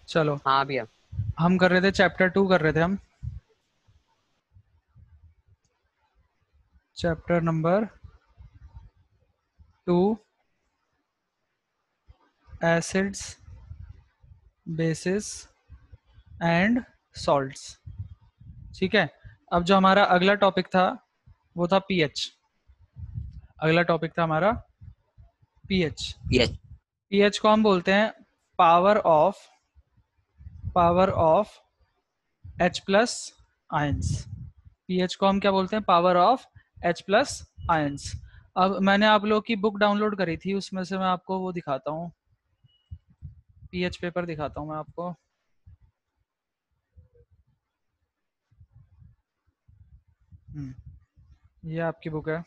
चलो, हाँ भैया। हम कर रहे थे चैप्टर 2 कर रहे थे हम। Chapter number 2, acids, basis and salts. ठीक है। अब जो हमारा अगला टॉपिक था वो था पीएच। अगला टॉपिक था हमारा पीएच। यस। पीएच को हम बोलते हैं power of H plus ions. PH को हम क्या बोलते हैं? Power of H plus ions. अब मैंने आप लोगों की बुक डाउनलोड करी थी, उसमें से मैं आपको वो दिखाता हूँ, पीएच पेपर दिखाता हूँ मैं आपको। ये आपकी बुक है।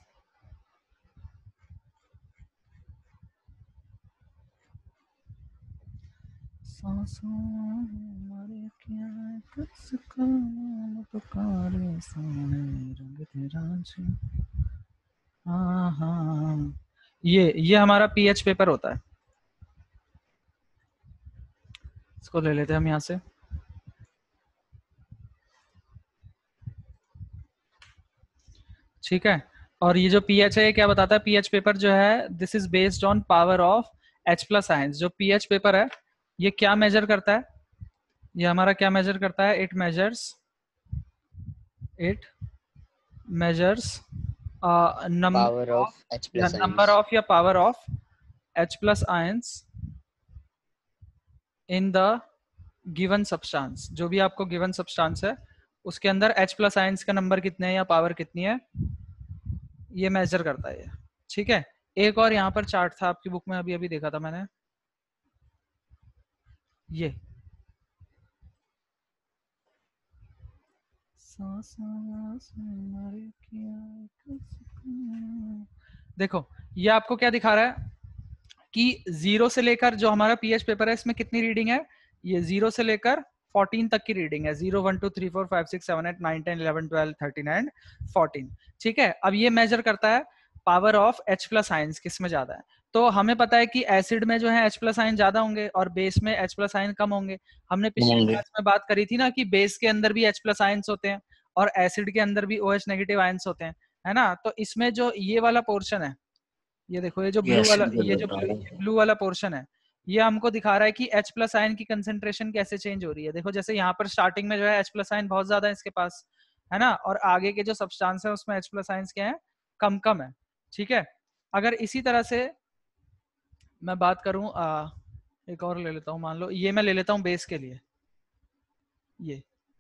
सांसों हमारे क्या किसका पुकारे सोने रंग तेरा जी। हाँ हाँ, ये हमारा पीएच पेपर होता है। इसको ले लेते हैं हम यहाँ से। ठीक है। और ये जो पीएच है ये क्या बताता है? पीएच पेपर जो है, this is based on power of H plus ions. जो पीएच पेपर है ये क्या मेजर करता है? ये हमारा क्या मेजर करता है? It measures power number of, of H या प्लस नंबर आइंस। ऑफ या power of H plus ions in the given substance. जो भी आपको गिवन सब्सटेंस है उसके अंदर एच प्लस आयंस का नंबर कितने हैं या पावर कितनी है, ये मेजर करता है ये। ठीक है। एक और यहाँ पर चार्ट था आपकी बुक में, अभी अभी देखा था मैंने। ये देखो, ये आपको क्या दिखा रहा है कि जीरो से लेकर जो हमारा पीएच पेपर है इसमें कितनी रीडिंग है? ये जीरो से लेकर 14 तक की रीडिंग है। 0 1 2 3 4 5 6 7 8 9 10 11 12 13 एंड 14। ठीक है। अब ये मेजर करता है power of H plus ions किस में ज्यादा है। तो हमें पता है कि एसिड में जो है एच प्लस आयन ज्यादा होंगे और बेस में एच प्लस आयन कम होंगे। हमने पिछली होंगे। क्लास में बात करी थी ना कि बेस के अंदर भी एच प्लस आयंस होते हैं और एसिड के अंदर भी ओ एच नेगेटिव आयंस होते हैं, है ना। तो इसमें जो ये वाला पोर्शन है, ये देखो, ये जो ब्लू यस, वाला, बिल्कुल बता रहा ये ब्लू वाला पोर्शन है, ये हमको दिखा रहा है कि H प्लस आयन की कंसेंट्रेशन कैसे चेंज हो रही है। देखो जैसे यहाँ पर स्टार्टिंग में जो है H प्लस आयन बहुत ज्यादा है इसके पास, है ना, और आगे के जो सब्सटेंस है उसमें H प्लस आयंस क्या है? कम कम है। ठीक है। अगर इसी तरह से मैं बात करूं, एक और ले लेता हूं, मान लो ये मैं ले लेता हूं बेस के लिए।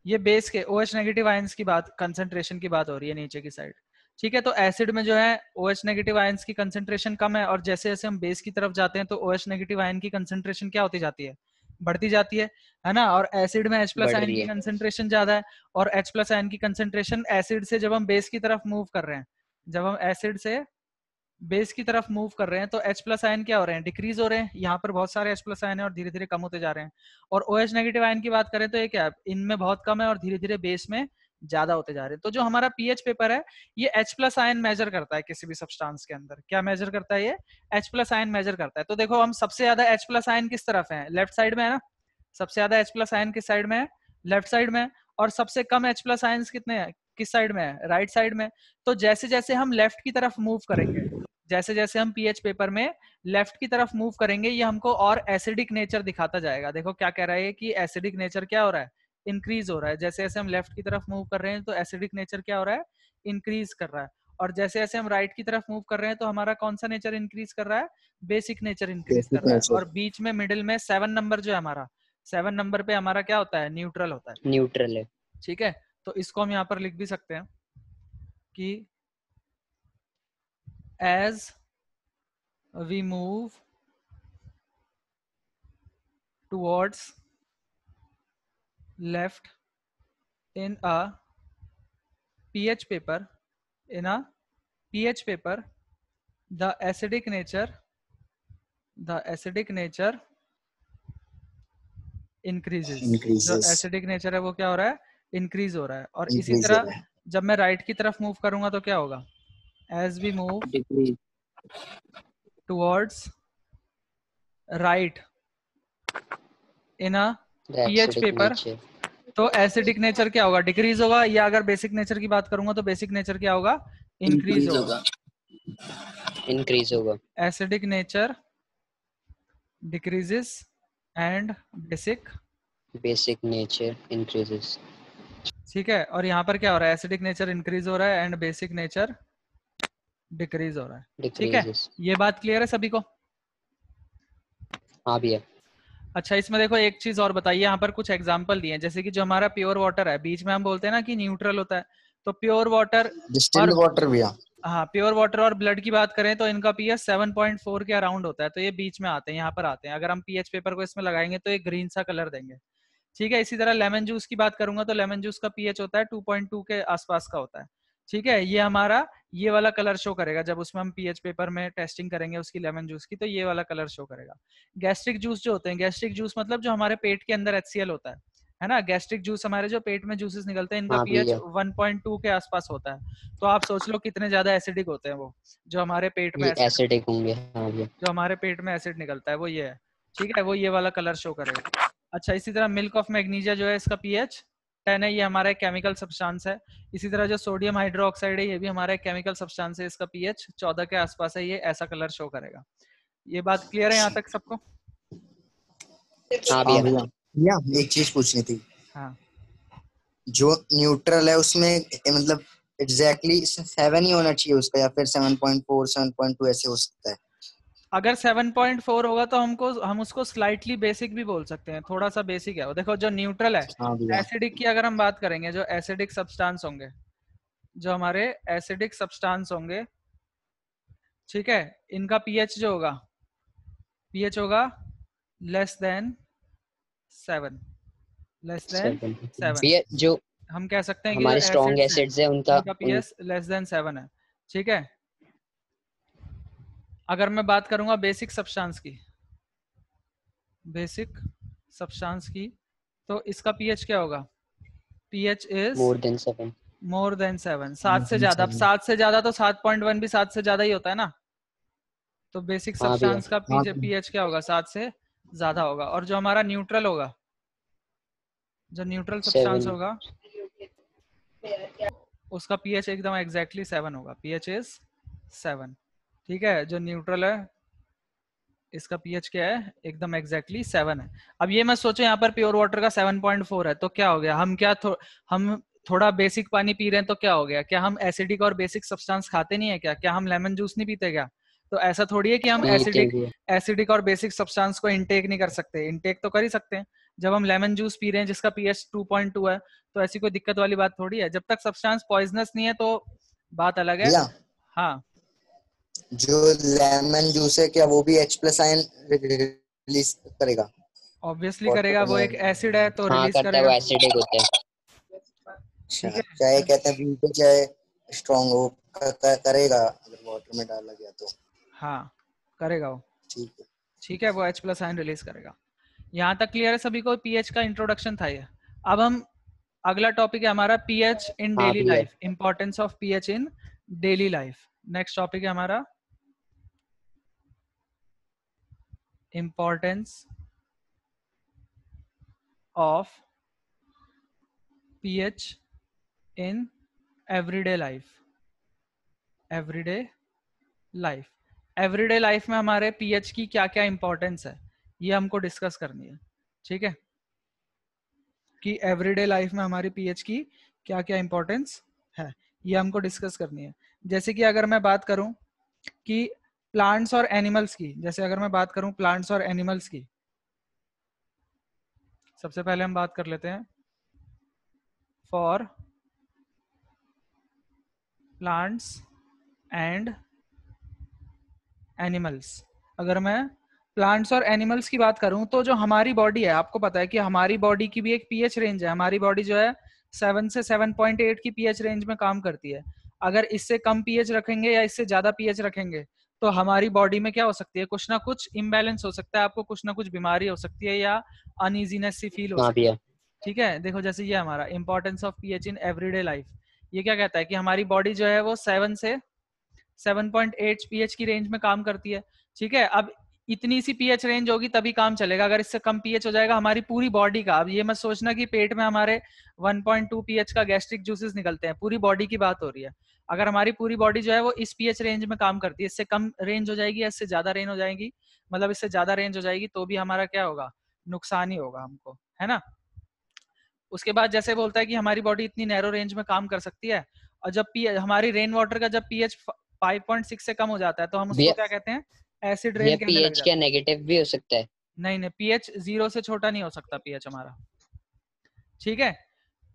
ये बेस के OH नेगेटिव आयंस की बात, कंसंट्रेशन की बात हो रही है नीचे की साइड। ठीक है। तो एसिड में जो है OH नेगेटिव आयंस की कंसंट्रेशन कम है और जैसे जैसे हम बेस की तरफ जाते हैं तो OH नेगेटिव आयन की कंसंट्रेशन क्या होती जाती है? बढ़ती जाती है ना। और एसिड में H प्लस बढ़ आयन रही की है। कंसंट्रेशन ज्यादा है और H प्लस आयन की कंसंट्रेशन एसिड से जब हम बेस की तरफ मूव कर रहे हैं, जब हम एसिड से बेस की तरफ मूव कर रहे हैं तो H प्लस आयन क्या हो रहे हैं? डिक्रीज हो रहे हैं। यहाँ पर बहुत सारे H प्लस आयन है और धीरे धीरे कम होते जा रहे हैं। और OH नेगेटिव आयन की बात करें तो ये क्या है? इनमें बहुत कम है और धीरे धीरे बेस में ज्यादा होते जा रहे हैं। तो जो हमारा पीएच पेपर है ये H प्लस आयन मेजर करता है किसी भी सब्सटेंस के अंदर। क्या मेजर करता है ये? H प्लस आयन मेजर करता है। तो देखो हम सबसे ज्यादा H प्लस आयन किस तरफ है? लेफ्ट साइड में है ना। सबसे ज्यादा H प्लस आयन किस साइड में है? लेफ्ट साइड में। और सबसे कम H प्लस आयन कितने हैं? किस साइड में है? राइट साइड में। तो जैसे जैसे हम लेफ्ट की तरफ मूव करेंगे, जैसे जैसे हम पीएच पेपर में लेफ्ट की तरफ मूव करेंगे, ये हमको और एसिडिक नेचर दिखाता जाएगा। देखो क्या कह रहा है कि एसिडिक नेचर क्या हो रहा है? इंक्रीज हो रहा है। जैसे जैसे हम लेफ्ट की तरफ मूव कर रहे हैं तो एसिडिक नेचर क्या हो रहा है? इंक्रीज कर रहा है। और जैसे जैसे हम राइट की तरफ मूव कर रहे हैं तो हमारा कौन सा नेचर इंक्रीज कर रहा है? बेसिक नेचर इंक्रीज कर बेसिक रहा है। नेचर। और बीच में मिडिल में 7 नंबर जो है हमारा, 7 नंबर पे हमारा क्या होता है? न्यूट्रल होता है। न्यूट्रल है। ठीक है। तो इसको हम यहाँ पर लिख भी सकते हैं कि as we move towards left in a pH paper, in a pH paper, the acidic nature, the acidic nature increases। जो इंक्रीजेस। एसिडिक नेचर है वो क्या हो रहा है? इंक्रीज हो रहा है। और इसी इंक्रीज हो तरह रहा है। जब मैं राइट की तरफ मूव करूंगा तो क्या होगा? As we move decrease. Towards right in a pH paper, तो एसिडिक नेचर क्या होगा, डिक्रीज होगा, या अगर बेसिक नेचर की बात करूंगा तो बेसिक नेचर क्या होगा, इंक्रीज होगा। इंक्रीज होगा। Acidic nature decreases and basic nature increases. ठीक है, और यहाँ पर क्या हो रहा है, एसिडिक नेचर इंक्रीज हो रहा है एंड बेसिक नेचर डिक्रीज हो रहा है। ठीक है, ये बात क्लियर है सभी को? हाँ भैया। अच्छा, इसमें देखो एक चीज और बताइए, यहाँ पर कुछ एग्जांपल दिए हैं, जैसे कि जो हमारा प्योर वाटर है, बीच में हम बोलते हैं ना कि न्यूट्रल होता है, तो प्योर वाटर डिस्टिल्ड वाटर भैया, हाँ प्योर वाटर और ब्लड की बात करें तो इनका पीएच 7.4 के अराउंड होता है, तो ये बीच में आते हैं, यहाँ पर आते हैं। अगर हम पीएच पेपर को इसमें लगाएंगे तो एक ग्रीन सा कलर देंगे। ठीक है, इसी तरह लेमन जूस की बात करूंगा तो लेमन जूस का पीएच होता है 2.2 के आसपास का होता है। ठीक है, ये हमारा ये वाला कलर शो करेगा जब उसमें हम पीएच पेपर में टेस्टिंग करेंगे उसकी लेमन जूस की, तो ये वाला कलर शो करेगा। गैस्ट्रिक जूस जो होते हैं, गैस्ट्रिक जूस मतलब जो हमारे पेट के अंदर HCl होता है ना, गैस्ट्रिक जूस हमारे जो पेट में जूसेस निकलते हैं, इनका पीएच 1.2 के आसपास होता है। तो आप सोच लो कितने ज्यादा एसिडिक होते हैं वो, जो हमारे पेट में एसिडिक होंगे। हाँ भैया, जो हमारे पेट में एसिड निकलता है वो ये है। ठीक है, वो ये वाला कलर शो करेगा। अच्छा, इसी तरह मिल्क ऑफ मैग्नीशिया जो है इसका पीएच 10 है, ये हमारा एक केमिकल सब्सटेंस है। इसी तरह जो सोडियम हाइड्रोक्साइड है ये भी हमारा एक केमिकल सब्सटेंस है, इसका पीएच 14 के आसपास है, ये ऐसा कलर शो करेगा। ये बात क्लियर है यहाँ तक सबको? हाँ भैया। भैया एक चीज पूछनी थी। हाँ, जो न्यूट्रल है उसमें मतलब एग्जैक्टली 7 ही होना चाहिए उसका, या फिर 7.4 7.2 ऐसे हो सकता है? अगर 7.4 होगा तो हम उसको स्लाइटली बेसिक भी बोल सकते हैं, थोड़ा सा बेसिक है वो। देखो जो न्यूट्रल है, एसिडिक की अगर हम बात करेंगे, जो एसिडिक सब्सटेंस होंगे, जो हमारे एसिडिक सब्सटेंस होंगे, ठीक है, इनका पीएच जो होगा, पीएच होगा लेस देन 7, लेस देन 7। जो हम कह सकते हैं कि हमारे स्ट्रॉन्ग एसिड्स हैं एसिड्स है उनका पीएच लेस देन 7 है। ठीक है, अगर मैं बात करूंगा बेसिक सब्सटेंस की, बेसिक सब्सटेंस की, तो इसका पीएच क्या होगा, pH is more than 7। More than 7, 7 से ज्यादा। अब 7 से ज्यादा तो 7.1 भी 7 से ज्यादा ही होता है ना, तो बेसिक हाँ भैया। सब्सटेंस का पीएच क्या होगा, 7 से ज्यादा होगा। और जो हमारा न्यूट्रल होगा, जो न्यूट्रल सब्सटेंस होगा, उसका पीएच एकदम एग्जैक्टली 7 होगा, पीएच इज 7। ठीक है, जो न्यूट्रल है इसका पीएच क्या है, एकदम एग्जैक्टली 7 है। अब ये मत सोचो यहाँ पर प्योर वाटर का 7.4 है तो क्या हो गया, हम क्या हम थोड़ा बेसिक पानी पी रहे हैं तो क्या हो गया, क्या हम एसिडिक और बेसिक सब्सटेंस खाते नहीं है क्या हम लेमन जूस नहीं पीते क्या? तो ऐसा थोड़ी है कि हम एसिडिक और बेसिक सब्सटेंस को इनटेक नहीं कर सकते, इनटेक तो कर ही सकते हैं। जब हम लेमन जूस पी रहे हैं जिसका पीएच 2.2 है, तो ऐसी कोई दिक्कत वाली बात थोड़ी है, जब तक सब्सटेंस पॉइजनस नहीं है तो बात अलग है। हाँ, जो लेमन जूस है क्या वो भी H+ आयन रिलीज करेगा? ऑब्वियसली करेगा, वो एक एसिड है तो रिलीज करता है, करेगा। वो एसिडिक होता है। अच्छा, चाहे कहते हैं वीक हो चाहे स्ट्रॉन्ग हो, करेगा अगर वाटर में डाला गया तो। हाँ, करेगा वो। ठीक है, ठीक है, वो H+ आयन रिलीज करेगा। यहाँ तक क्लियर है सभी को? पीएच का इंट्रोडक्शन था ये। अब हम अगला टॉपिक है हमारा pH in daily life, importance of pH in daily life. Next topic है हमारा importance of pH in everyday life. Everyday life, everyday life में हमारे पीएच की क्या क्या इंपॉर्टेंस है ये हमको डिस्कस करनी है। ठीक है, कि एवरीडे लाइफ में हमारी पीएच की क्या क्या इंपॉर्टेंस है ये हमको डिस्कस करनी है। जैसे कि अगर मैं बात करूं कि प्लांट्स और एनिमल्स की, जैसे अगर मैं बात करूं प्लांट्स और एनिमल्स की, सबसे पहले हम बात कर लेते हैं फॉर प्लांट्स एंड एनिमल्स। अगर मैं प्लांट्स और एनिमल्स की बात करूं तो जो हमारी बॉडी है, आपको पता है कि हमारी बॉडी की भी एक पीएच रेंज है। हमारी बॉडी जो है 7 से 7.8 की पीएच रेंज में काम करती है। अगर इससे कम पीएच रखेंगे या इससे ज्यादा पीएच रखेंगे तो हमारी बॉडी में क्या हो सकती है, कुछ ना कुछ इम्बैलेंस हो सकता है, आपको कुछ ना कुछ बीमारी हो सकती है या अनइजीनेस सी फील हो सकती है। ठीक है, देखो जैसे ये हमारा importance of pH in everyday life, ये क्या कहता है कि हमारी बॉडी जो है वो 7 से 7.8 पीएच की रेंज में काम करती है। ठीक है, अब इतनी सी पीएच रेंज होगी तभी काम चलेगा। अगर इससे कम पीएच हो जाएगा हमारी पूरी बॉडी का, अब ये मत सोचना कि पेट में हमारे 1.2 पीएच का गैस्ट्रिक जूसेस निकलते हैं, पूरी बॉडी की बात हो रही है। अगर हमारी पूरी बॉडी जो है वो इस पीएच रेंज में काम करती है, इससे कम रेंज हो जाएगी या इससे ज्यादा रेंज हो जाएगी, मतलब इससे ज्यादा रेंज हो जाएगी तो भी हमारा क्या होगा, नुकसान ही होगा हमको, है ना। उसके बाद जैसे बोलता है कि हमारी बॉडी इतनी नैरो रेंज में काम कर सकती है, और जब हमारी रेन वाटर का जब पीएच 5.6 से कम हो जाता है तो हम उसको क्या कहते हैं, एसिड रेन ये कहने लग पीएच जाते क्या हैं। नेगेटिव भी हो सकता है? नहीं, पीएच 0 से छोटा नहीं हो सकता पीएच हमारा, ठीक है।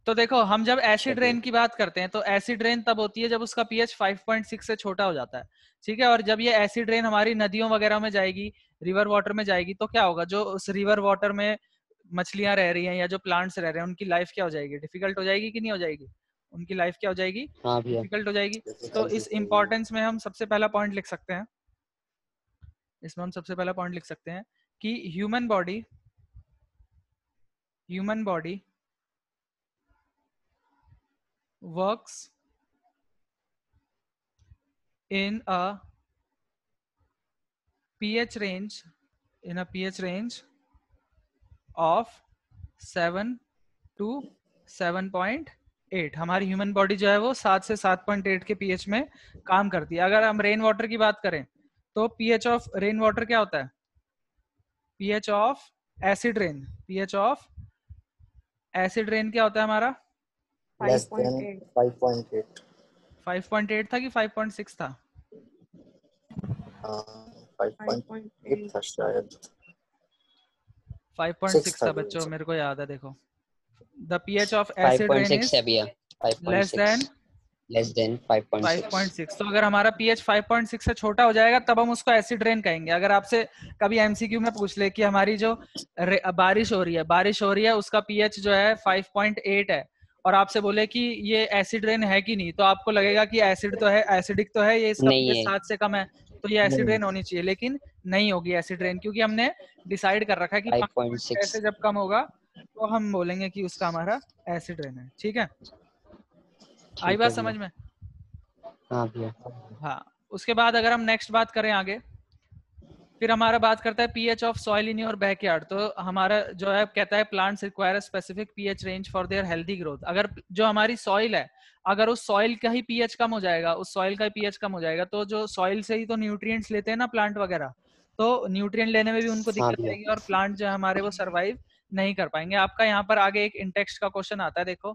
तो देखो हम जब एसिड रेन की बात करते हैं तो एसिड रेन तब होती है जब उसका पीएच 5.6 से छोटा हो जाता है, ठीक है। और जब ये एसिड रेन हमारी नदियों वगैरह में जाएगी, रिवर वाटर में जाएगी, तो क्या होगा, जो उस रिवर वाटर में मछलियां रह रही हैं या जो प्लांट्स रह रहे हैं उनकी लाइफ क्या हो जाएगी, डिफिकल्ट हो जाएगी कि नहीं हो जाएगी, उनकी लाइफ क्या हो जाएगी, हाँ भैया। डिफिकल्ट हो जाएगी। तो इस इंपॉर्टेंस में हम सबसे पहला पॉइंट लिख सकते हैं, इसमें हम सबसे पहला पॉइंट लिख सकते हैं कि human body works in a pH range of 7 to 7.8। हमारी ह्यूमन बॉडी जो है वो 7 से 7.8 के पीएच में काम करती है। अगर हम रेन वाटर की बात करें तो पीएच ऑफ रेन वाटर क्या होता है, pH of acid rain, pH of acid rain क्या होता है हमारा, 5.8 5.8 था कि 5.6 था, 5.8 था शायद, 5.6 था बच्चों, मेरे को याद है। देखो the pH of acid rain 5.6 is है भैया, 5.6 लेस देन 5.6। तो अगर हमारा पीएच 5.6 से छोटा हो जाएगा तब हम उसको एसिड रेन कहेंगे। अगर आपसे कभी एमसीक्यू में पूछ ले कि हमारी जो बारिश हो रही है उसका पीएच जो है 5.8 है, और आपसे बोले कि ये एसिड रेन है कि नहीं, तो आपको लगेगा कि एसिड तो है, एसिडिक तो है ये, इसका नहीं पीएच है। 7 से कम है तो ये एसिड रेन होनी चाहिए, लेकिन नहीं होगी एसिड रेन, क्योंकि हमने डिसाइड कर रखा है कि 5.6 से 5.6 जब कम होगा तो हम बोलेंगे कि उसका हमारा एसिड रेन है, ठीक है। आई ठीक है बात भैया। समझ में? हाँ भैया। हाँ। उसके बाद अगर हम नेक्स्ट बात करें आगे, फिर हमारा बात करता है pH of soil in your backyard. तो हमारा जो है कहता है plants require specific pH range for their healthy growth. अगर जो हमारी सॉइल है, अगर उस सॉइल का ही पीएच कम हो जाएगा, उस सॉइल का ही पीएच कम हो जाएगा, तो जो सॉइल से ही तो न्यूट्रिएंट्स लेते हैं ना प्लांट वगैरह, तो न्यूट्रिएंट लेने में भी उनको हाँ दिक्कत भैया। आएगी और प्लांट जो है हमारे वो सर्वाइव नहीं कर पाएंगे। आपका यहाँ पर आगे एक इंटेक्स्ट का क्वेश्चन आता है, देखो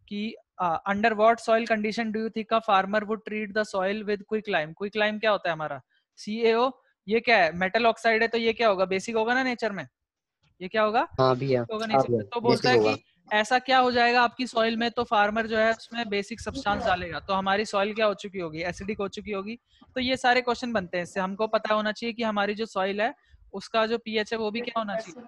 कि under what soil condition do you think a farmer would treat the soil with quick lime. Quick lime क्या होता है हमारा, CaO, ये क्या है, मेटल ऑक्साइड है, तो ये क्या होगा, बेसिक होगा ना नेचर में, ये क्या होगा, हाँ भैया। होगा नेचर में। तो बोलता है कि ऐसा क्या हो जाएगा आपकी सॉइल में, तो फार्मर जो है उसमें बेसिक सब्सटेंस डालेगा, तो हमारी सॉइल क्या हो चुकी होगी, एसिडिक हो चुकी होगी। तो ये सारे क्वेश्चन बनते हैं इससे, हमको पता होना चाहिए कि हमारी जो सॉइल है उसका जो पीएच है वो भी क्या होना चाहिए,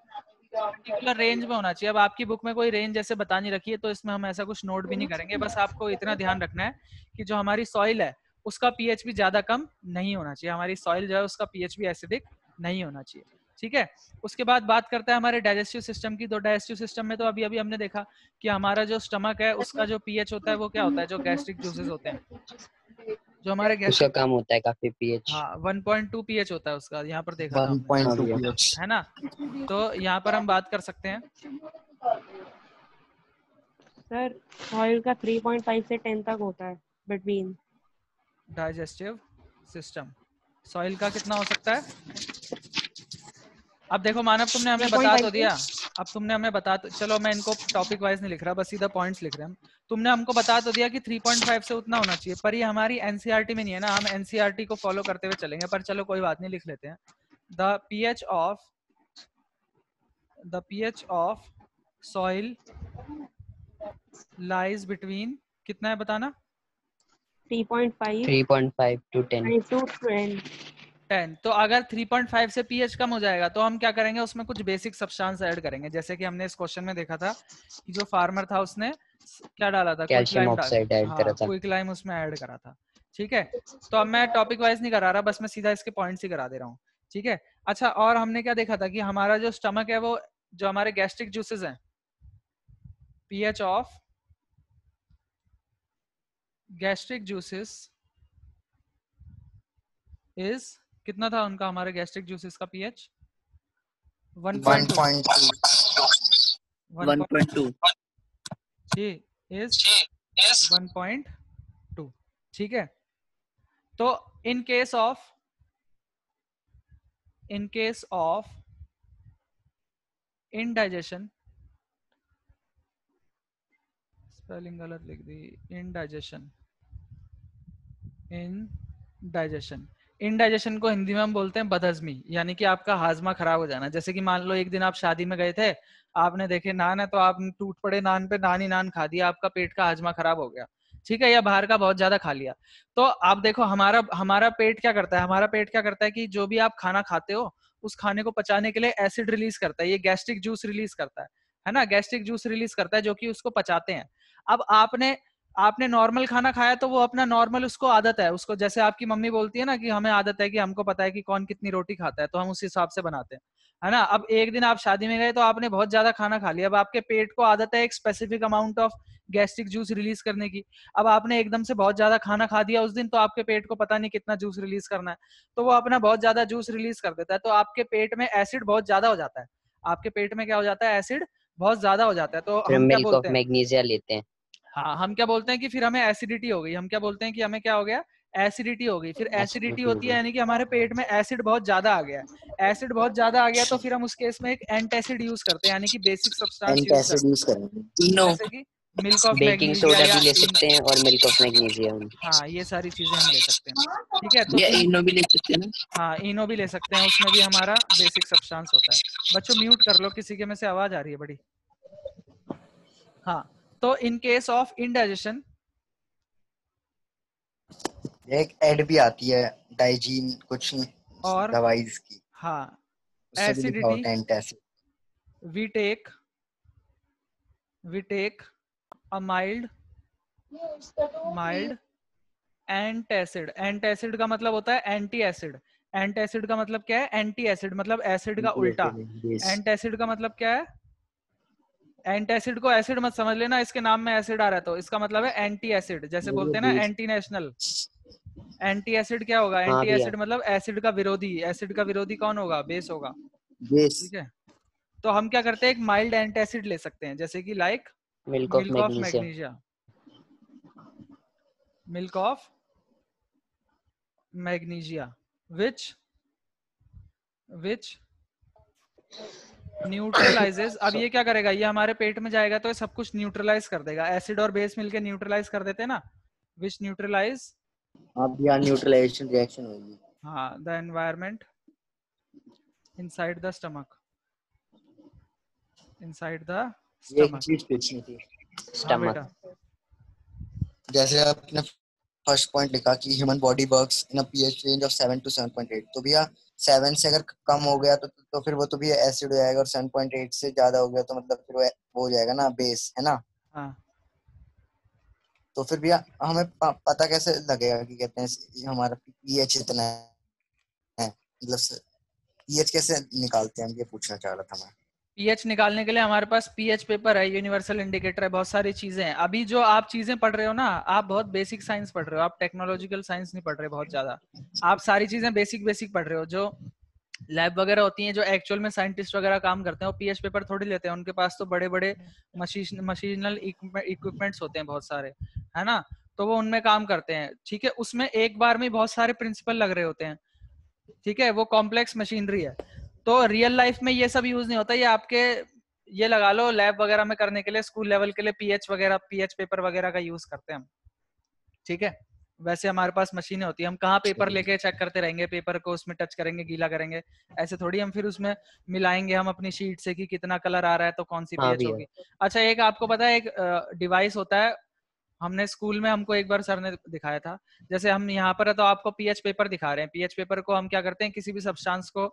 पर्टिकुलर रेंज में होना चाहिए। अब आपकी बुक में कोई रेंज जैसे बता नहीं रखी है तो इसमें हम ऐसा कुछ नोट भी नहीं करेंगे, बस आपको इतना ध्यान रखना है कि जो हमारी सॉइल है उसका पीएच भी ज्यादा कम नहीं होना चाहिए, हमारी सॉइल जो है उसका पीएच भी एसिडिक नहीं होना चाहिए, ठीक है। उसके बाद बात करते हैं हमारे डाइजेस्टिव सिस्टम की। तो डाइजेस्टिव सिस्टम में तो अभी अभी हमने देखा कि हमारा जो स्टमक है उसका जो पीएच होता है वो क्या होता है, जो गैस्ट्रिक जूसेस होते हैं, जो हमारे उसका गैस्ट्रिक, काम होता है काफी पीएच। हाँ 1.2 पीएच होता है उसका, यहाँ पर देखा था हमने, 1.2 भैया। pH। है ना। तो यहाँ पर हम बात कर सकते हैं, सर सॉइल का 3.5 से 10 तक होता है बिटवीन। डाइजेस्टिव सिस्टम सॉइल का कितना हो सकता है। अब देखो मानव, तुमने हमें बता 3.5 तो से दिया, अब तुमने हमें बता तो, चलो मैं इनको टॉपिक वाइज नहीं लिख रहा, बस सीधा पॉइंट्स लिख रहे हैं हम। तुमने हमको बता तो दिया कि 3.5 से उतना होना चाहिए, पर ये हमारी एनसीईआरटी में नहीं है ना, हम एनसीईआरटी को फॉलो करते हुए चलेंगे, पर चलो कोई बात नहीं, लिख लेते हैं। The pH of soil lies between, कितना है बताना, 3.5 3.5 to 10। to 10। 10। तो अगर 3.5 से पीएच कम हो जाएगा तो हम क्या करेंगे, उसमें कुछ बेसिक सब्सटेंस ऐड करेंगे, जैसे कि हमने इस क्वेश्चन में देखा था कि जो फार्मर था उसने क्या डाला था, quick calcium lime oxide add करा हाँ था। क्विक लाइम उसमें ऐड करा था, ठीक है। तो अब मैं टॉपिक वाइज नहीं करा रहा, बस मैं सीधा इसके पॉइंट्स ही करा दे रहा हूँ, ठीक है। अच्छा, और हमने क्या देखा था कि हमारा जो स्टमक है वो, जो हमारे गैस्ट्रिक जूसेस हैं, pH of gastric juices is कितना था उनका हमारे गैस्ट्रिक जूसेस का पीएच? 1.2 1.2 इज 1.2। ठीक है, तो in case of indigestion, spelling गलत लिख दी, इनडाइजेशन को हिंदी में हम बोलते हैं बदहजमी, यानी कि आपका हाजमा खराब हो जाना। जैसे कि मान लो एक दिन आप शादी में गए थे, आपने देखे नान है तो आप टूट पड़े नान पे, नान ही नान खा दिया, आपका पेट का हाजमा खराब हो गया, ठीक है, या बाहर का बहुत ज्यादा खा लिया। तो आप देखो हमारा पेट क्या करता है, हमारा पेट क्या करता है कि जो भी आप खाना खाते हो उस खाने को पचाने के लिए एसिड रिलीज करता है, ये गैस्ट्रिक जूस रिलीज करता है ना, गैस्ट्रिक जूस रिलीज करता है जो कि उसको पचाते हैं। अब आपने नॉर्मल खाना खाया तो वो अपना नॉर्मल, उसको आदत है, उसको जैसे आपकी मम्मी बोलती है ना कि हमें आदत है कि हमको पता है कि कौन कितनी रोटी खाता है, तो हम उस हिसाब से बनाते हैं, है ना। अब एक दिन आप शादी में गए तो आपने बहुत ज्यादा खाना खा लिया, अब आपके पेट को आदत है एक specific amount of gastric juice release करने की। अब आपने एकदम से बहुत ज्यादा खाना खा दिया उस दिन, तो आपके पेट को पता नहीं कितना जूस रिलीज करना है, तो वो अपना बहुत ज्यादा जूस रिलीज कर देता है, तो आपके पेट में एसिड बहुत ज्यादा हो जाता है, आपके पेट में क्या हो जाता है, एसिड बहुत ज्यादा हो जाता है। तो फिर हम क्या मिल्क ऑफ बोलते हैं, मैग्नीशिया लेते हैं। हाँ हम क्या बोलते हैं कि फिर हमें एसिडिटी हो गई, हम क्या बोलते हैं कि हमें क्या हो गया, एसिडिटी हो गई। फिर एसिडिटी Acidity हो होती है गई। यानी कि हमारे पेट में एसिड बहुत ज्यादा आ गया, एसिड बहुत ज्यादा आ गया, तो फिर हम उस केस में एक एंटासिड यूज करते हैं, यानी कि बेसिक सब्सटेंस यूज एंटासिड करते यूज करेंगे। हैं, इनो जैसे कि milk of baking magnesia soda या भी ले सकते हैं और मिल्क ऑफ मैग्नीशिया। हाँ ये सारी चीजें हम ले सकते हैं, ठीक है। तो या इन इनो भी ले सकते हैं ना। हाँ इनो भी ले सकते हैं, उसमें भी हमारा बेसिक सब्सटेंस होता है। बच्चों म्यूट कर लो, किसी के में से आवाज आ रही है बड़ी। हाँ, तो इन केस ऑफ इनडाइजेशन, एक एड भी आती है डाइजीन कुछ और दवाइज की, हाँ उससे भी लिखा एसिडिटी, होता है antacid. we take a mild antacid। Antacid का मतलब होता है एंटी एसिड, एंटासिड का मतलब क्या है, एंटी एसिड मतलब एसिड का उल्टा। एंटासिड का मतलब क्या है, एंटासिड को एसिड मत समझ लेना, इसके नाम में एसिड आ रहा है तो इसका मतलब है एंटी एसिड, जैसे बोलते हैं ना एंटी नेशनल। एंटी एसिड क्या होगा, हाँ एंटी भैया। एसिड मतलब एसिड का विरोधी, एसिड का विरोधी कौन होगा, बेस होगा, बेस। ठीक है। तो हम क्या करते हैं, एक माइल्ड एंटासिड ले सकते हैं, जैसे कि like milk of milk of magnesia. Magnesia, milk of magnesia which neutralises. अब ये क्या करेगा, ये हमारे पेट में जाएगा तो ये सब कुछ न्यूट्रलाइज कर देगा, एसिड और बेस मिलके न्यूट्रलाइज कर देते हैं ना, विच न्यूट्रलाइज अब यहाँ न्यूट्रलाइजेशन रिएक्शन होगी। हाँ the environment inside the stomach, inside the ये एक स्टमक। चीज पूछनी थी, हाँ स्टमक। बेटा, जैसे आपने फर्स्ट पॉइंट लिखा कि human body works in a pH range of 7 to 7.8, तो भैया 7 से अगर कम हो गया तो फिर वो तो भी एसिड हो जाएगा, और 7.8 से ज्यादा हो गया तो मतलब फिर वो हो जाएगा ना बेस, है ना। हाँ तो फिर भैया हमें पता कैसे लगेगा कि कहते हैं हमारा पीएच इतना है, मतलब पीएच कैसे निकालते हैं, हम ये पूछना चाह रहा था मैं। पीएच निकालने के लिए हमारे पास पीएच पेपर है, यूनिवर्सल इंडिकेटर है, बहुत सारी चीजें हैं। अभी जो आप चीजें पढ़ रहे हो ना, आप बहुत बेसिक साइंस पढ़ रहे हो, आप टेक्नोलॉजिकल साइंस नहीं पढ़ रहे बहुत ज्यादा, आप सारी चीजें बेसिक बेसिक पढ़ रहे हो। जो लैब वगैरह होती हैं, जो एक्चुअल में साइंटिस्ट वगैरह काम करते हैं, वो पीएच पेपर थोड़ी लेते हैं, उनके पास तो बड़े बड़े मशीनल इक्विपमेंट्स होते हैं बहुत सारे, है ना, तो वो उनमें काम करते हैं, ठीक है। उसमें एक बार में बहुत सारे प्रिंसिपल लग रहे होते हैं, ठीक है, वो कॉम्प्लेक्स मशीनरी है। तो रियल लाइफ में ये सब यूज नहीं होता, ये आपके ये लगा लो लैब वगैरह में करने के लिए, स्कूल लेवल के लिए पीएच वगैरह, पीएच पेपर वगैरह का यूज करते हैं हम, ठीक है। वैसे हमारे पास मशीनें होती है, हम कहाँ पेपर लेके चेक करते रहेंगे, पेपर को उसमें टच करेंगे, गीला करेंगे, ऐसे थोड़ी हम फिर उसमें मिलाएंगे हम अपनी शीट से कि कितना कलर आ रहा है तो कौन सी हाँ पीएच भैया। होगी। अच्छा एक आपको पता है, एक डिवाइस होता है, हमने स्कूल में हमको एक बार सर ने दिखाया था, जैसे हम यहाँ पर है तो आपको पीएच पेपर दिखा रहे हैं, पीएच पेपर को हम क्या करते हैं, किसी भी सब्सटेंस को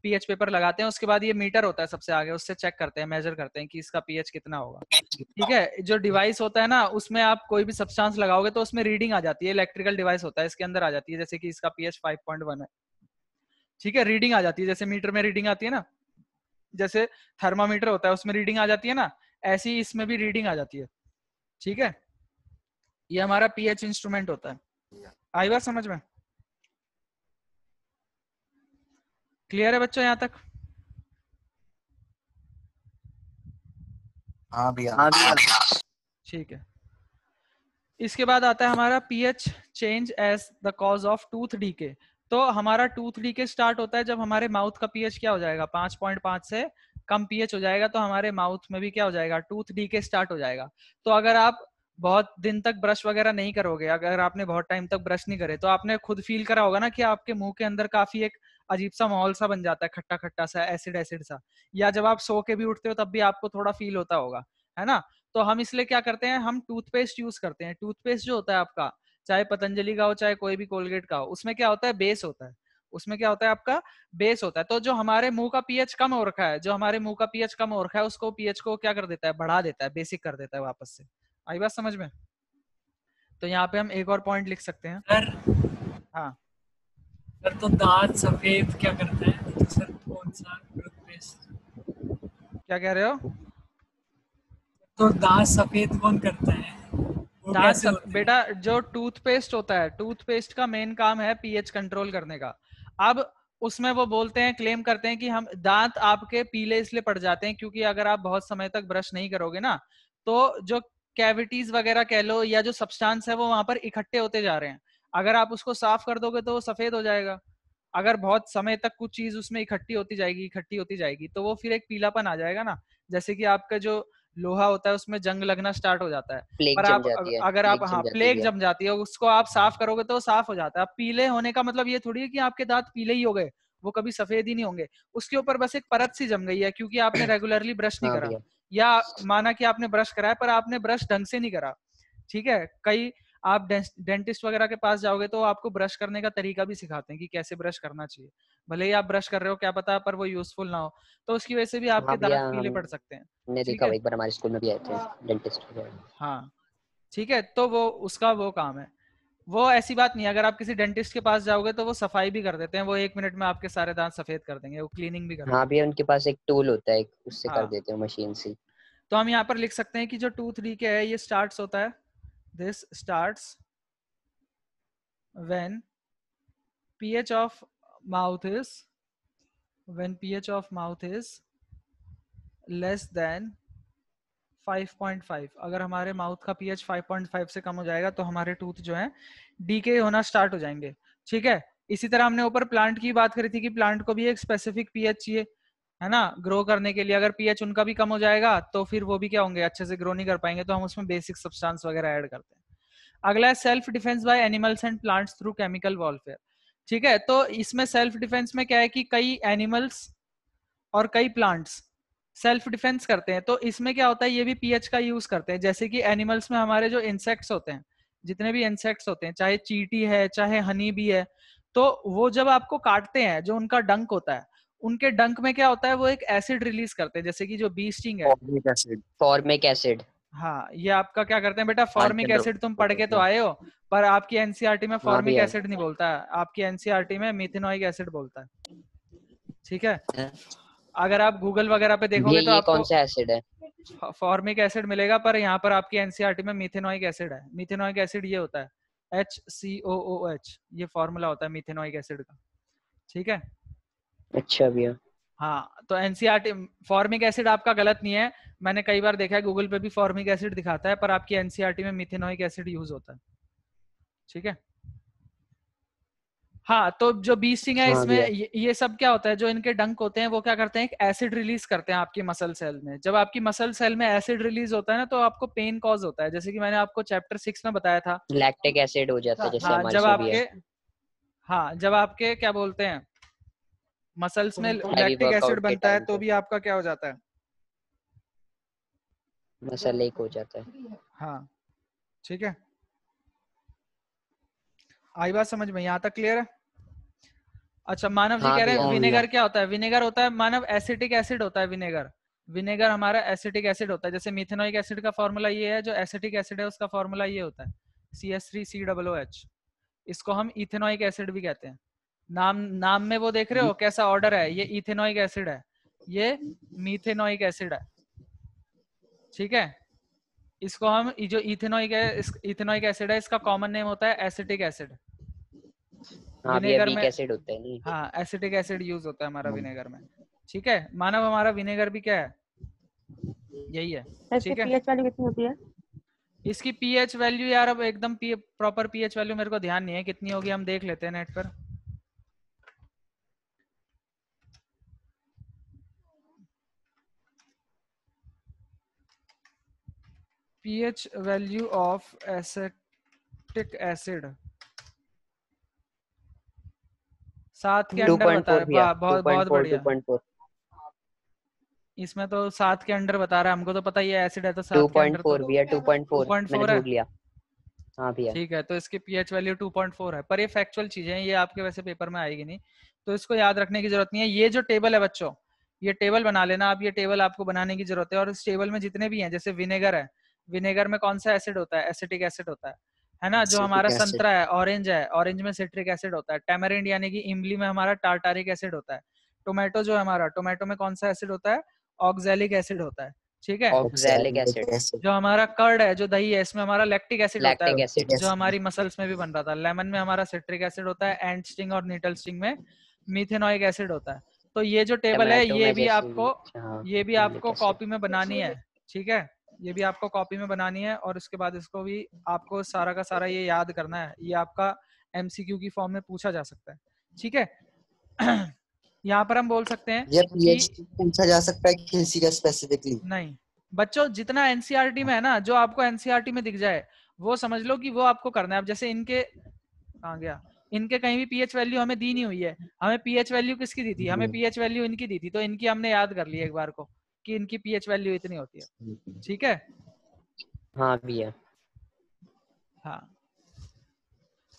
पीएच पेपर लगाते हैं, उसके बाद ये मीटर होता है सबसे आगे, उससे चेक करते हैं, मेजर करते हैं कि इसका पीएच कितना होगा, ठीक है। जो डिवाइस होता है ना, उसमें आप कोई भी सब्सटेंस लगाओगे तो उसमें रीडिंग आ जाती है, इलेक्ट्रिकल डिवाइस होता है, इसके अंदर आ जाती है, जैसे कि इसका पीएच 5.1 है, ठीक है, रीडिंग आ जाती है, जैसे मीटर में रीडिंग आती है ना, जैसे थर्मामीटर होता है उसमें रीडिंग आ जाती है ना, ऐसी ही इसमें भी रीडिंग आ जाती है, ठीक है। ये हमारा पीएच इंस्ट्रूमेंट होता है, आई बात समझ में। क्लियर है बच्चों यहाँ तक? हाँ भैया। ठीक है। इसके बाद आता है हमारा pH change as the cause of tooth decay. तो हमारा टूथ डीके स्टार्ट होता है जब हमारे माउथ का पीएच क्या हो जाएगा, 5.5 से कम पीएच हो जाएगा, तो हमारे माउथ में भी क्या हो जाएगा, टूथ डीके स्टार्ट हो जाएगा। तो अगर आप बहुत दिन तक ब्रश वगैरह नहीं करोगे, अगर आपने बहुत टाइम तक ब्रश नहीं करे, तो आपने खुद फील करा होगा ना कि आपके मुंह के अंदर काफी एक अजीब सा माहौल सा बन जाता है, खट्टा खट्टा सा, एसिड एसिड सा। या जब आप सो के भी उठते हो तब भी आपको थोड़ा फील होता होगा, है ना? तो हम इसलिए क्या करते हैं, हम टूथपेस्ट यूज करते हैं। टूथपेस्ट जो होता है आपका, चाहे पतंजलि का हो चाहे कोई भी कोलगेट का हो, उसमें क्या होता है, बेस होता है। उसमें क्या होता है, आपका बेस होता है। तो जो हमारे मुंह का पीएच कम हो रखा है, जो हमारे मुंह का पीएच कम हो रखा है, उसको पीएच को क्या कर देता है, बढ़ा देता है, बेसिक कर देता है वापस से। आई बात समझ में? तो यहाँ पे हम एक और पॉइंट लिख सकते हैं। सर हाँ सर, तो दांत सफेद क्या करता है, तो सर कौन सा टूथपेस्ट? क्या कह रहे हो? तो दांत सफेद कौन करता है, वो दांत कैसे होते हैं? बेटा, जो टूथपेस्ट होता है, टूथपेस्ट का मेन काम है पीएच कंट्रोल करने का। अब उसमें वो बोलते हैं, क्लेम करते हैं कि हम दांत आपके पीले इसलिए पड़ जाते हैं क्योंकि अगर आप बहुत समय तक ब्रश नहीं करोगे ना, तो जो कैविटीज वगैरह कह लो या जो सब्सटेंस है वो वहां पर इकट्ठे होते जा रहे हैं। अगर आप उसको साफ कर दोगे तो वो सफेद हो जाएगा। अगर बहुत समय तक कुछ चीज उसमें इकट्ठी होती जाएगी तो वो फिर एक पीलापन आ जाएगा ना। जैसे कि आपका जो लोहा होता है उसमें जंग लगना स्टार्ट हो जाता है। प्लेग पर जम आप जाती है, अगर आप, प्लेग हाँ, जम जाती है प्लेग भैया। जम जाती है, उसको आप साफ करोगे तो वो साफ हो जाता है। अब पीले होने का मतलब ये थोड़ी है कि आपके दांत पीले ही हो गए, वो कभी सफेद ही नहीं होंगे। उसके ऊपर बस एक परत सी जम गई है क्योंकि आपने रेगुलरली ब्रश नहीं हाँ करा, भैया। या माना कि आपने ब्रश करा है पर आपने ब्रश ढंग से नहीं करा। ठीक है, कई आप डेंटिस्ट वगैरह के पास जाओगे तो आपको ब्रश करने का तरीका भी सिखाते हैं कि कैसे ब्रश करना चाहिए। भले ही आप ब्रश कर रहे हो, क्या पता पर वो यूजफुल ना हो, तो उसकी वजह से भी हाँ आपके भैया, दांत पीले पड़ सकते हैं। हमने ठीक देखा है, हुआ, एक बार हमारे स्कूल में भी आए थे डेंटिस्ट वगैरह। हाँ ठीक है, तो वो उसका वो काम है। वो ऐसी बात नहीं है, अगर आप किसी डेंटिस्ट के पास जाओगे तो वो सफाई भी कर देते हैं, वो 1 मिनट में आपके सारे दांत सफेद कर देंगे, वो क्लीनिंग भी कर हाँ देंगे। भैया, उनके पास एक टूल होता है, उससे कर हाँ, देते हो मशीन से। तो हम यहाँ पर लिख सकते हैं कि जो टूथ डीके है ये स्टार्ट्स होता है, this starts when pH of mouth is when pH of mouth is less than 5.5। अगर हमारे माउथ का pH 5.5 से कम हो जाएगा तो हमारे टूथ जो है डीके होना स्टार्ट हो जाएंगे। ठीक है, इसी तरह हमने ऊपर प्लांट की बात करी थी कि प्लांट को भी एक स्पेसिफिक पीएच चाहिए, है ना, ग्रो करने के लिए। अगर पीएच उनका भी कम हो जाएगा तो फिर वो भी क्या होंगे, अच्छे से ग्रो नहीं कर पाएंगे, तो हम उसमें बेसिक सब्सटेंस वगैरह ऐड करते हैं। अगला है self defence by animals and plants through chemical warfare. ठीक है, तो इसमें सेल्फ डिफेंस में क्या है कि कई एनिमल्स और कई प्लांट्स सेल्फ डिफेंस करते हैं, तो इसमें क्या होता है, ये भी पीएच का यूज करते हैं। जैसे कि एनिमल्स में हमारे जो इंसेक्ट्स होते हैं, जितने भी इंसेक्ट्स होते हैं, चाहे चींटी है चाहे हनी भी है, तो वो जब आपको काटते हैं, जो उनका डंक होता है, उनके डंक में क्या होता है, वो एक एसिड रिलीज करते हैं, जैसे कि जो बी स्टिंग है। Formic acid. Formic acid. हाँ, ये आपका क्या करते हैं बेटा, फॉर्मिक माइकल एसिड तुम पढ़ के तो आए हो, पर आपकी एनसीईआरटी में हाँ फॉर्मिक भैया। एसिड नहीं बोलता है, आपकी एनसीईआरटी में मिथेनोइक एसिड बोलता है। ठीक है, अगर आप गूगल वगैरह पे देखोगे तो ये कौन आपको सा एसिड है? फॉर्मिक एसिड मिलेगा, पर यहाँ पर आपकी एनसीईआरटी में मिथेनोइक एसिड है। मिथेनोइक एसिड ये होता है HCOOH, ये फॉर्मूला होता है मिथेनोइक एसिड का। ठीक है, अच्छा भैया। हाँ, तो एनसीईआरटी फॉर्मिक एसिड आपका गलत नहीं है, मैंने कई बार देखा है गूगल पे भी फॉर्मिक एसिड दिखाता है, पर आपकी एनसीईआरटी में मिथेनोइक एसिड यूज होता है। ठीक है, हाँ, तो जो बी स्टिंग है हाँ इसमें भैया। ये सब क्या होता है, जो इनके डंक होते हैं वो क्या करते हैं, एक एसिड रिलीज करते हैं आपकी मसल सेल में। जब आपकी मसल सेल में एसिड रिलीज होता है ना, तो आपको पेन कॉज होता है, जैसे कि मैंने आपको चैप्टर 6 में बताया था। लैक्टिक एसिड हो जाता है, जैसे हाँ, हमारे जब से भी है। आपके, हाँ, जब आपके क्या बोलते हैं, मसल्स में हैवी लैक्टिक एसिड वर्कआउट के बनता है टाइम तो पे भी आपका क्या हो जाता है, मसल एक हो जाता है। हाँ। ठीक है, आई बात समझ में, यहाँ तक क्लियर है? अच्छा, मानव जी हाँ कह रहे हैं भैया। विनेगर क्या होता है, विनेगर होता है मानव एसिटिक एसिड होता है विनेगर। विनेगर हमारा एसिटिक एसिड होता है, जैसे मिथेनोइक एसिड का फॉर्मूला ये है, जो एसिटिक एसिड है उसका फॉर्मूला ये होता है CH3COOH। इसको हम इथेनोइक एसिड भी कहते हैं। नाम नाम में वो देख रहे हो कैसा ऑर्डर है, ये इथेनोइक एसिड है, ये मीथेनोइक एसिड है। ठीक है, इसको हम जो इथेनोइक है, इथेनोइक एसिड है, इसका कॉमन नेम होता है एसिटिक एसिड। हाँ भैया विनेगर वीक में एसिड होता है नहीं। हाँ एसिटिक एसिड यूज होता है हमारा विनेगर में। ठीक है, मानव हमारा विनेगर भी क्या है, यही है। सर इसकी ठीक है, पीएच वैल्यू कितनी होती है? इसकी पीएच वैल्यू यार अब एकदम प्रॉपर पीएच वैल्यू मेरे को ध्यान नहीं है कितनी होगी, हम देख लेते हैं नेट पर। pH value of acetic acid 7 के अंडर बता 2.4 भैया, रहा है, बहुत बहुत 2.4 बढ़िया। 2.4 इसमें तो 7 के अंडर बता रहा है, हमको तो पता ही है एसिड है तो 7 के अंडर तो 2.4 भैया 2.4 मैंने 2.4 है। ढूंढ लिया। हाँ भैया। ठीक है, तो इसकी पीएच वैल्यू 2.4 है, पर ये फैक्चुअल चीजें हैं, ये आपके वैसे पेपर में आएगी नहीं, तो इसको याद रखने की जरूरत नहीं है। ये जो टेबल है बच्चों, ये टेबल बना लेना आप, ये टेबल आपको बनाने की जरूरत है। और इस टेबल में जितने भी हैं, जैसे विनेगर है, विनेगर में कौन सा एसिड होता है, एसिटिक एसिड होता है ना। जो हमारा acetic acid। संतरा है, ऑरेंज में सिट्रिक एसिड होता है। टैमरिंड यानी कि इमली में हमारा टार्टारिक एसिड होता है। टोमेटो जो है हमारा, टोमेटो में कौन सा एसिड होता है, ऑक्जेलिक एसिड होता है। ठीक है, ऑक्सैलिक एसिड, Oxalic acid। जो हमारा कर्ड है, जो दही है, इसमें हमारा लैक्टिक एसिड होता है, लैक्टिक एसिड, Lactic जो acid। हमारी मसल्स में भी बन रहा था। लेमन में हमारा सिट्रिक एसिड होता है, एंड स्टिंग और नीटल स्टिंग में मीथेनोइक एसिड होता है। तो ये जो टेबल है, टमाटो में जैसे भी। हाँ ये भी यूरिक आपको एसिड। कॉपी में बनानी है। ठीक है, ये भी आपको कॉपी में बनानी है, और उसके बाद इसको भी आपको सारा का सारा ये याद करना है। ये आपका एमसीक्यू की फॉर्म में पूछा जा सकता है। ठीक है यहाँ पर हम बोल सकते हैं ये कि पीएच पूछा जा सकता है किसी का स्पेसिफिकली? नहीं बच्चों, जितना एनसीईआरटी में है ना, जो आपको एनसीईआरटी में दिख जाए वो समझ लो कि वो आपको करना है। अब जैसे इनके कहाँ गया, इनके कहीं भी पीएच वैल्यू हमें दी नहीं हुई है। हमें पीएच वैल्यू किसकी दी थी, हमें पीएच वैल्यू इनकी दी थी, तो इनकी हमने याद कर ली एक बार को कि इनकी पीएच वैल्यू इतनी होती है। ठीक है, हाँ भैया। हाँ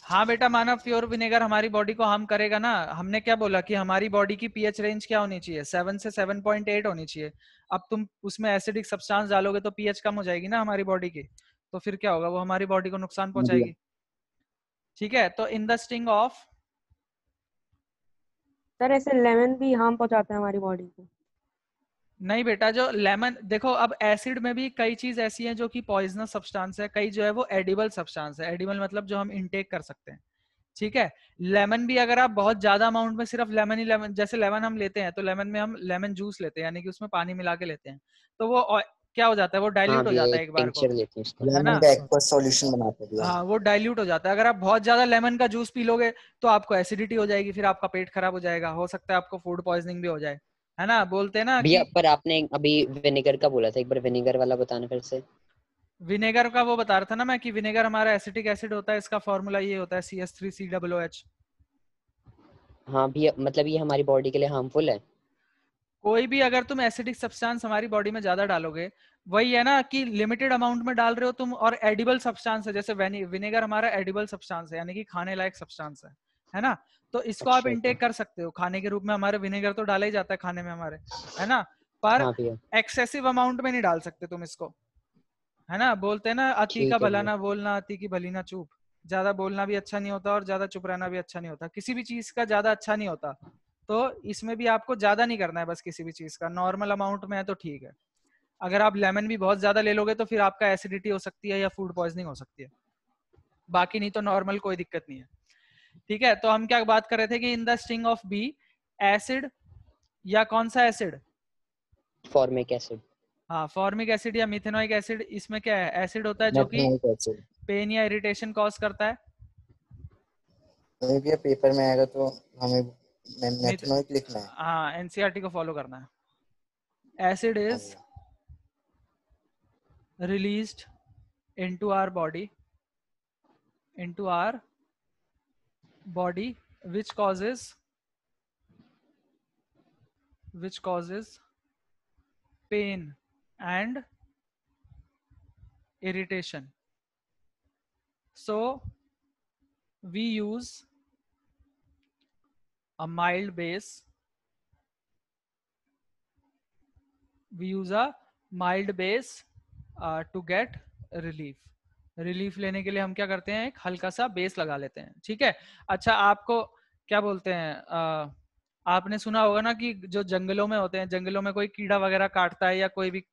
हाँ बेटा, माना प्योर विनेगर हमारी बॉडी को हार्म करेगा ना। हमने क्या बोला कि हमारी बॉडी की पीएच रेंज क्या होनी चाहिए, 7 से 7.8 होनी चाहिए। अब तुम उसमें एसिडिक सब्सटेंस डालोगे तो पीएच कम हो जाएगी ना हमारी बॉडी की, तो फिर क्या होगा, वो हमारी बॉडी को नुकसान पहुंचाएगी। ठीक है, तो इन द स्टिंग ऑफ, सर ऐसे लेमन भी हार्म पहुंचाता है हमारी बॉडी को? नहीं बेटा, जो लेमन देखो, अब एसिड में भी कई चीज ऐसी हैं जो कि पॉइजनस सब्सटेंस है, कई जो है वो एडिबल सब्सटेंस है। एडिबल मतलब जो हम इनटेक कर सकते हैं। ठीक है, लेमन भी अगर आप बहुत ज्यादा अमाउंट में सिर्फ लेमन ही लेमन, जैसे लेमन हम लेते हैं तो लेमन में हम लेमन जूस लेते हैं, यानी कि उसमें पानी मिला के लेते हैं, तो वो क्या हो जाता है, वो हाँ डाइल्यूट हो भैया जाता है एक एक बार को, टिंचर लेते हैं उसका। है लेमन ना। का एक्वस सॉल्यूशन बनाते दिया। हाँ, वो डाइल्यूट हो जाता है। अगर आप बहुत ज्यादा लेमन का जूस पी लोगे तो आपको एसिडिटी हो जाएगी, फिर आपका पेट खराब हो जाएगा, हो सकता है आपको फूड पॉइजनिंग भी हो जाए, है ना। बोलते हैं ना भैया कि पर आपने अभी विनेगर का बोला था, एक बार विनेगर वाला बताना फिर से। विनेगर का वो बता रहा था ना मैं कि विनेगर हमारा एसिटिक एसिड होता है, इसका फॉर्मूला ये होता है CH3COOH। हाँ भैया मतलब ये हमारी बॉडी के लिए हार्मफुल है? कोई भी अगर तुम एसिडिक सब्सटेंस हमारी बॉडी में ज्यादा डालोगे, वही है ना कि लिमिटेड अमाउंट में डाल रहे हो तुम, और एडिबल सब्सटेंस है, जैसे विनेगर हमारा एडिबल सब्सटेंस है, यानी कि खाने लायक सब्सटेंस है ना। तो इसको आप अच्छा अच्छा। इनटेक कर सकते हो खाने के रूप में, हमारे विनेगर तो डाला ही जाता है खाने में हमारे, है ना। पर हाँ भैया एक्सेसिव अमाउंट में नहीं डाल सकते तुम इसको, है ना। बोलते हैं ना, अति का ठीक है भला भैया। ना बोलना, अति की भली ना चूप। ज्यादा बोलना भी अच्छा नहीं होता और ज्यादा चुप रहना भी अच्छा नहीं होता, किसी भी चीज का ज्यादा अच्छा नहीं होता। तो इसमें भी आपको ज्यादा नहीं करना है, बस किसी भी चीज का नॉर्मल अमाउंट में है तो ठीक है। अगर आप लेमन भी बहुत ज्यादा ले लोगे तो फिर आपका एसिडिटी हो सकती है या फूड पॉइजनिंग हो सकती है, बाकी नहीं तो नॉर्मल कोई दिक्कत नहीं है। ठीक है, तो हम क्या बात कर रहे थे कि in the sting of bee, acid या कौन सा एसिड, फॉर्मिक एसिड। हाँ फॉर्मिक एसिड या मिथेनोइक एसिड, इसमें क्या है, एसिड होता है जो कि मेथनॉइक एसिड। पेन या इरिटेशन कॉज करता है। ये भी पेपर में आएगा तो हमें मिथ मेथनॉइक लिखना है। हाँ, एनसीईआरटी को फॉलो करना है। एसिड हाँ इज भैया। released into our body which causes pain and irritation. So we use a mild base, to get relief. Relief लेने के लिए हम क्या करते हैं, एक हल्का सा बेस लगा लेते हैं। ठीक है, अच्छा आपको क्या बोलते हैं, आपने सुना होगा ना कि जो जंगलों में होते हैं, जंगलों में कोई कीड़ा वगैरह काटता है या कोई भी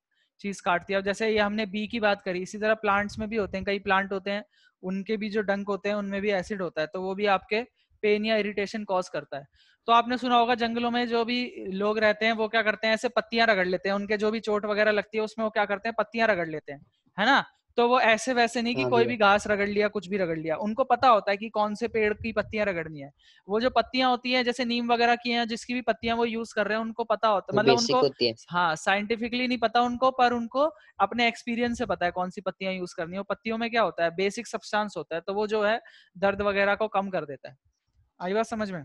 चीज काटती है, जैसे ये हमने बी की बात करी, इसी तरह प्लांट्स में भी होते हैं, कई प्लांट होते हैं उनके भी जो डंक होते हैं उनमें भी एसिड होता है, तो वो भी आपके पेन या इरिटेशन कॉज करता है। तो आपने सुना होगा जंगलों में जो भी लोग रहते हैं वो क्या करते हैं, ऐसे पत्तियां रगड़ लेते हैं, उनके जो भी चोट वगैरह लगती है उसमें वो क्या करते हैं, पत्तियां रगड़ लेते हैं, है ना। तो वो ऐसे वैसे नहीं कि हाँ कोई भैया। भी घास रगड़ लिया, कुछ भी रगड़ लिया, उनको पता होता है कि कौन से पेड़ की पत्तियां रगड़नी है। वो जो पत्तियां होती हैं जैसे नीम वगैरह की हैं, जिसकी भी पत्तियां वो यूज कर रहे हैं, उनको पता होता है, जो मतलब बेसिक उनको, होती है। हाँ साइंटिफिकली नहीं पता उनको, पर उनको अपने एक्सपीरियंस से पता है कौन सी पत्तियां यूज करनी है। वो पत्तियों में क्या होता है, बेसिक सब्सटेंस होता है, तो वो जो है दर्द वगैरह को कम कर देता है। आई बात समझ में?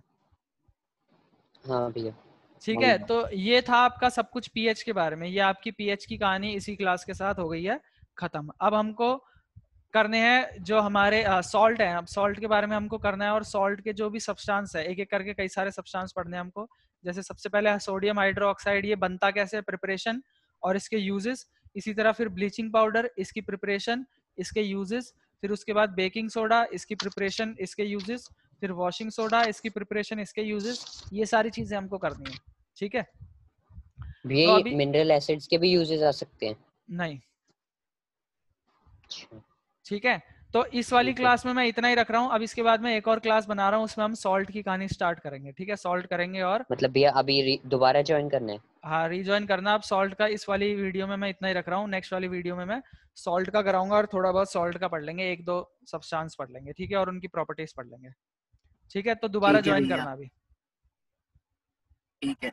हाँ भैया। ठीक है, तो ये था आपका सब कुछ पीएच के बारे में। ये आपकी पीएच की कहानी इसी क्लास के साथ हो गई है खत्म। अब हमको करने हैं जो हमारे सॉल्ट है, अब सॉल्ट के बारे में हमको करना है, और सॉल्ट के जो भी सब्सटेंस है एक एक करके कई सारे सब्सटेंस पढ़ने हैं हमको। जैसे सबसे पहले सोडियम हाइड्रोक्साइड, ये बनता कैसे, प्रिपरेशन और इसके यूजेस। इसी तरह फिर ब्लीचिंग पाउडर, इसकी प्रिपरेशन, इसके यूजेस। फिर उसके बाद बेकिंग सोडा, इसकी प्रिपरेशन, इसके यूजेस। फिर वॉशिंग सोडा, इसकी प्रिपरेशन, इसके यूजेस। ये सारी चीजें हमको करनी है, ठीक है। भैया तो ये अभी मिनरल एसिड्स के भी यूजेस आ सकते हैं? नहीं, अच्छा, ठीक है। तो इस वाली ठीक है। क्लास में मैं इतना ही रख रहा हूँ। अब इसके बाद मैं एक और क्लास बना रहा हूँ, उसमें हम सॉल्ट की कहानी स्टार्ट करेंगे, ठीक है। सॉल्ट करेंगे और मतलब भैया अभी दोबारा ज्वाइन करना है? हाँ रिज्वाइन करना। अब सॉल्ट का इस वाली वीडियो में मैं इतना ही रख रहा हूँ। नेक्स्ट वाली वीडियो में मैं सॉल्ट का कराऊंगा और थोड़ा बहुत सॉल्ट का पढ़ लेंगे, एक दो सब्सटेंस पढ़ लेंगे, ठीक है, और उनकी प्रॉपर्टीज पढ़ लेंगे, ठीक है। तो दोबारा ठीक है ज्वाइन भैया, करना अभी। ठीक है।